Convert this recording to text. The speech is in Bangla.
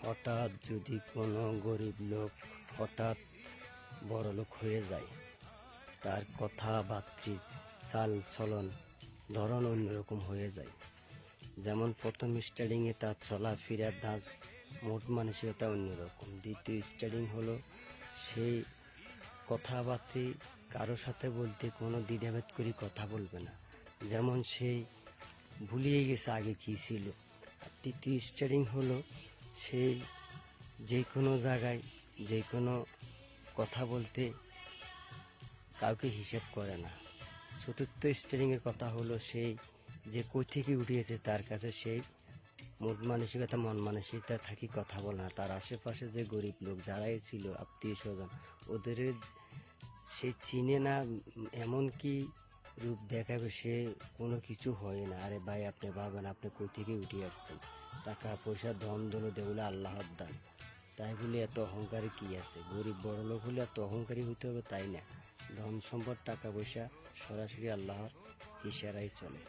হঠাৎ যদি কোনো গরিব লোক হঠাৎ বড়লোক হয়ে যায়, তার কথাবার্তা চাল চলন ধরন অন্যরকম হয়ে যায়। যেমন প্রথম স্টার্টিংয়ে তার চলাফেরার ধাঁচ মোট মানসিকতা অন্যরকম। দ্বিতীয় স্টার্টিং হলো সেই কথাবার্তা কারোর সাথে বলতে কোনো দ্বিধাবোধ করে কথা বলবে না, যেমন সেই ভুলিয়ে গেছে আগে কী ছিল। আর তৃতীয় স্টার্টিং হলো সেই যে কোনো জায়গায় যে কোনো কথা বলতে কাউকে হিসেব করে না। চতুর্থ স্টারিংয়ের কথা হলো সেই যে কই থেকে উঠিয়েছে তার কাছে সেই মন মানসিকতা থাকি কথা বলে না। তার আশেপাশে যে গরিব লোক যারাই ছিল আত্মীয় স্বজন, ওদের সে চিনে না, এমনকি রূপ দেখাবে সে কোনো কিছু হয় না। আরে ভাই, আপনি ভাবেন আপনি কই থেকে উঠে আসছেন, টাকা পয়সা ধন দৌলত দেগুলো আল্লাহর দান, তাই বলে এত অহংকারী কি আছে? গরিব বড় লোক হলে এত অহংকারী হইতে হবে তাই না। ধন সম্পদ টাকা পয়সা সরাসরি আল্লাহর ইশারায় চলে।